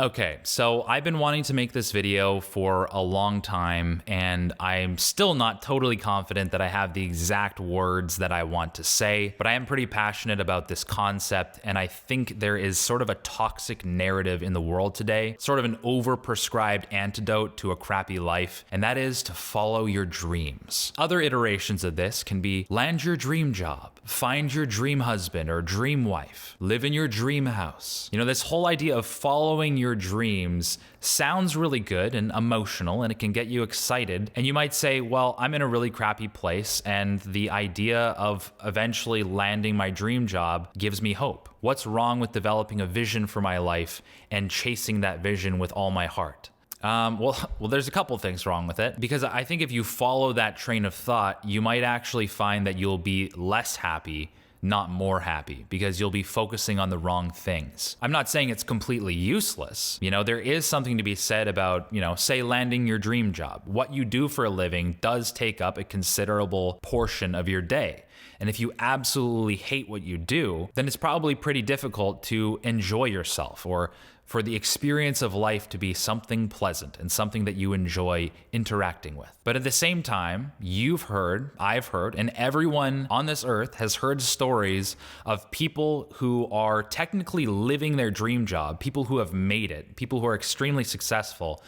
Okay, so I've been wanting to make this video for a long time, and I'm still not totally confident that I have the exact words that I want to say, but I am pretty passionate about this concept, and I think there is sort of a toxic narrative in the world today, sort of an overprescribed antidote to a crappy life, and that is to follow your dreams. Other iterations of this can be land your dream job, find your dream husband or dream wife, live in your dream house. You know, this whole idea of following your dreams sounds really good and emotional, and it can get you excited. And you might say, well, I'm in a really crappy place, and the idea of eventually landing my dream job gives me hope. What's wrong with developing a vision for my life and chasing that vision with all my heart? Well, there's a couple things wrong with it, because I think if you follow that train of thought, you might actually find that you'll be less happy, not more happy, because you'll be focusing on the wrong things. I'm not saying it's completely useless. You know, there is something to be said about, say landing your dream job. What you do for a living does take up a considerable portion of your day. And if you absolutely hate what you do, then it's probably pretty difficult to enjoy yourself, or for the experience of life to be something pleasant and something that you enjoy interacting with. But at the same time, you've heard, I've heard, and everyone on this earth has heard stories of people who are technically living their dream job, people who have made it, people who are extremely successful,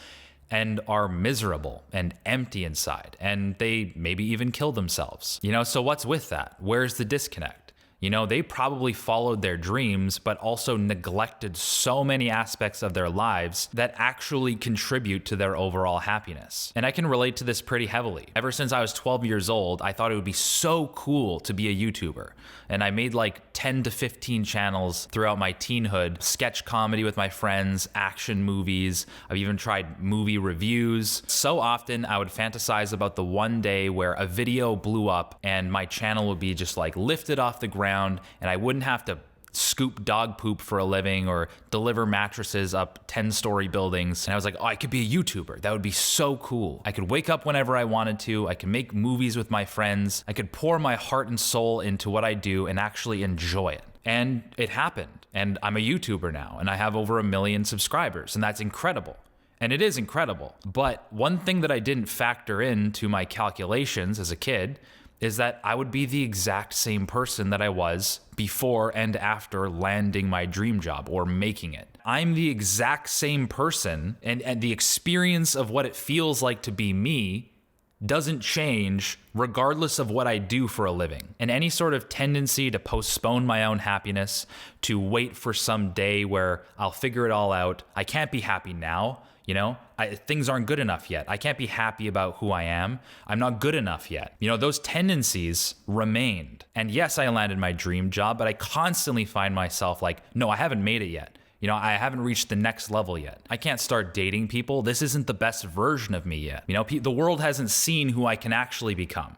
and are miserable and empty inside, and they maybe even kill themselves. So what's with that? Where's the disconnect? They probably followed their dreams, but also neglected so many aspects of their lives that actually contribute to their overall happiness. And I can relate to this pretty heavily. Ever since I was 12 years old, I thought it would be so cool to be a YouTuber. And I made like 10 to 15 channels throughout my teenhood, sketch comedy with my friends, action movies. I've even tried movie reviews. So often I would fantasize about the one day where a video blew up and my channel would be just like lifted off the ground, and I wouldn't have to scoop dog poop for a living or deliver mattresses up 10-story buildings. And I was like, oh, I could be a YouTuber. That would be so cool. I could wake up whenever I wanted to. I could make movies with my friends. I could pour my heart and soul into what I do and actually enjoy it. And it happened. And I'm a YouTuber now, and I have over 1 million subscribers, and that's incredible. And it is incredible. But one thing that I didn't factor into my calculations as a kid is that I would be the exact same person that I was before and after landing my dream job or making it. I'm the exact same person, and the experience of what it feels like to be me doesn't change regardless of what I do for a living. And any sort of tendency to postpone my own happiness, to wait for some day where I'll figure it all out. I can't be happy now. Things aren't good enough yet. I can't be happy about who I am. I'm not good enough yet. Those tendencies remained. And yes, I landed my dream job, but I constantly find myself like, no, I haven't made it yet. I haven't reached the next level yet. I can't start dating people. This isn't the best version of me yet. The world hasn't seen who I can actually become.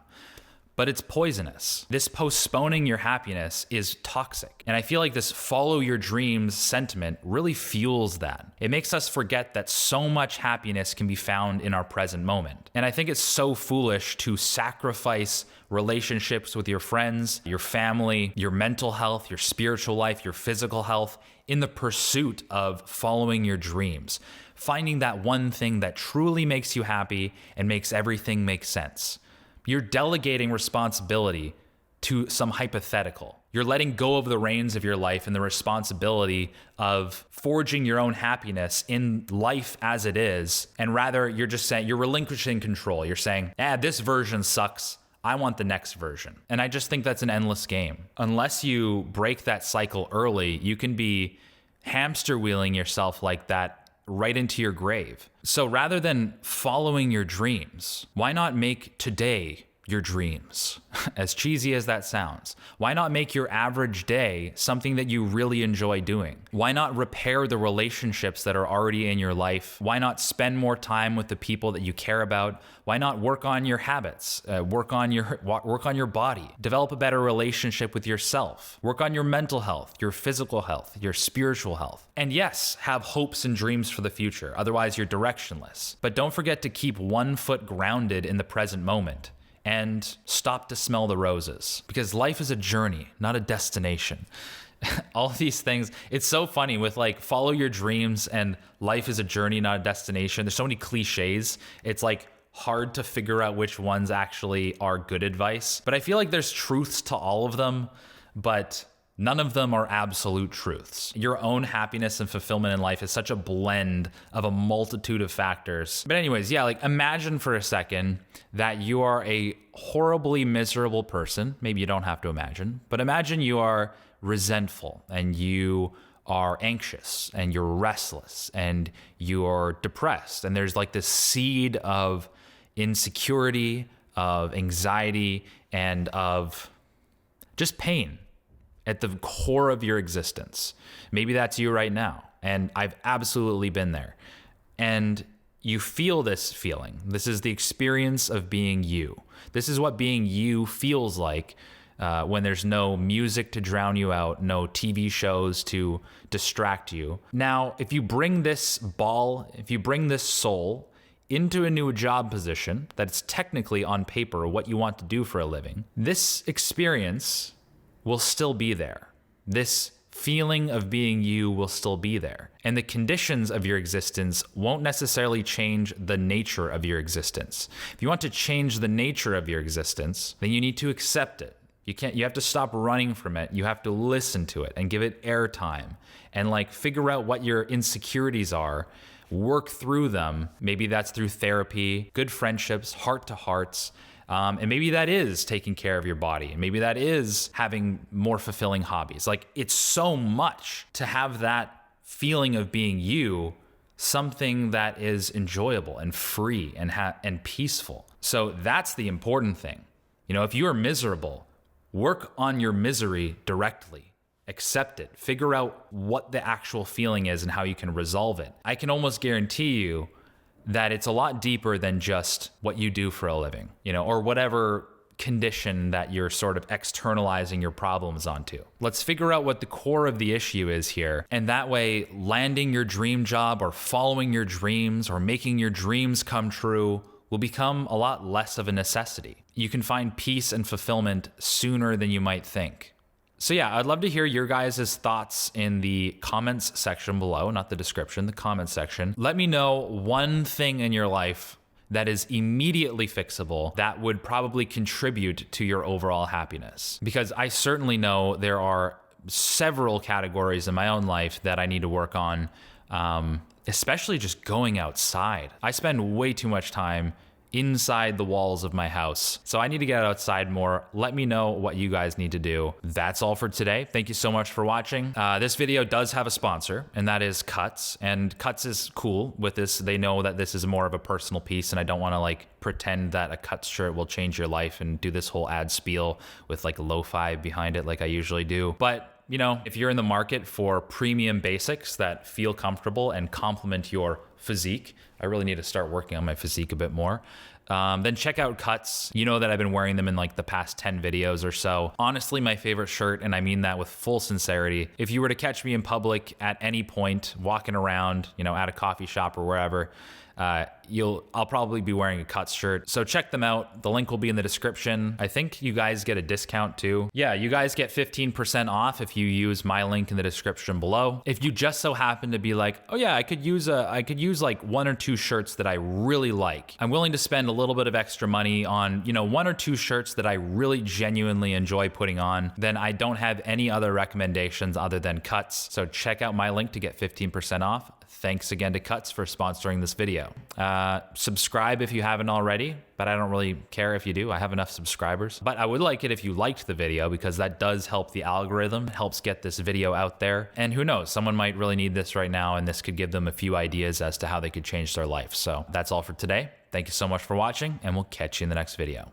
But it's poisonous. This postponing your happiness is toxic. And I feel like this follow your dreams sentiment really fuels that. It makes us forget that so much happiness can be found in our present moment. And I think it's so foolish to sacrifice relationships with your friends, your family, your mental health, your spiritual life, your physical health in the pursuit of following your dreams. Finding that one thing that truly makes you happy and makes everything make sense. You're delegating responsibility to some hypothetical. You're letting go of the reins of your life and the responsibility of forging your own happiness in life as it is. And rather, you're just saying, you're relinquishing control. You're saying, this version sucks. I want the next version. And I just think that's an endless game. Unless you break that cycle early, you can be hamster wheeling yourself like that right into your grave. So rather than following your dreams, why not make today your dreams? As cheesy as that sounds, why not make your average day something that you really enjoy doing? Why not repair the relationships that are already in your life? Why not spend more time with the people that you care about? Why not work on your habits, work on your body, develop a better relationship with yourself, work on your mental health, your physical health, your spiritual health? And yes, have hopes and dreams for the future. Otherwise, you're directionless. But don't forget to keep one foot grounded in the present moment. And stop to smell the roses, because life is a journey, not a destination. all these things. It's so funny with like follow your dreams and life is a journey, not a destination. There's so many cliches. It's like hard to figure out which ones actually are good advice. But I feel like there's truths to all of them, but none of them are absolute truths. Your own happiness and fulfillment in life is such a blend of a multitude of factors. But anyways, yeah, like imagine for a second that you are a horribly miserable person. Maybe you don't have to imagine, but imagine you are resentful and you are anxious and you're restless and you're depressed. And there's like this seed of insecurity, of anxiety, and of just pain at the core of your existence. Maybe that's you right now. And I've absolutely been there. And you feel this feeling. This is the experience of being you. This is what being you feels like when there's no music to drown you out, no TV shows to distract you. Now, if you bring this soul into a new job position that's technically on paper what you want to do for a living, this experience will still be there. This feeling of being you will still be there. And the conditions of your existence won't necessarily change the nature of your existence. If you want to change the nature of your existence, then you need to accept it. You have to stop running from it. You have to listen to it and give it airtime and like figure out what your insecurities are, work through them. Maybe that's through therapy, good friendships, heart to hearts. And maybe that is taking care of your body. Maybe that is having more fulfilling hobbies. Like it's so much to have that feeling of being you, something that is enjoyable and free and peaceful. So that's the important thing. You know, if you are miserable, work on your misery directly. Accept it. Figure out what the actual feeling is and how you can resolve it. I can almost guarantee you that it's a lot deeper than just what you do for a living, you know, or whatever condition that you're sort of externalizing your problems onto. Let's figure out what the core of the issue is here. And that way, landing your dream job or following your dreams or making your dreams come true will become a lot less of a necessity. You can find peace and fulfillment sooner than you might think. So yeah, I'd love to hear your guys' thoughts in the comments section below, not the description, the comments section. Let me know one thing in your life that is immediately fixable that would probably contribute to your overall happiness. Because I certainly know there are several categories in my own life that I need to work on, especially just going outside. I spend way too much time inside the walls of my house. So I need to get outside more. Let me know what you guys need to do. That's all for today. Thank you so much for watching. This video does have a sponsor, and that is Cuts. And Cuts is cool with this. They know that this is more of a personal piece, and I don't want to like pretend that a Cuts shirt will change your life and do this whole ad spiel with like lo-fi behind it like I usually do. But you know, if you're in the market for premium basics that feel comfortable and complement your physique, I really need to start working on my physique a bit more. Then check out Cuts. You know that I've been wearing them in like the past 10 videos or so. Honestly, my favorite shirt, and I mean that with full sincerity. If you were to catch me in public at any point, walking around, you know, at a coffee shop or wherever, I'll probably be wearing a Cuts shirt. So check them out. The link will be in the description. I think you guys get a discount too. Yeah, you guys get 15% off if you use my link in the description below. If you just so happen to be like, oh yeah, I could use like one or two shirts that I really like. I'm willing to spend a little bit of extra money on, you know, one or two shirts that I really genuinely enjoy putting on. Then I don't have any other recommendations other than Cuts. So check out my link to get 15% off. Thanks again to Cuts for sponsoring this video. Subscribe if you haven't already, but I don't really care if you do. I have enough subscribers. But I would like it if you liked the video, because that does help the algorithm. It helps get this video out there. And who knows, someone might really need this right now, and this could give them a few ideas as to how they could change their life. So that's all for today. Thank you so much for watching, and we'll catch you in the next video.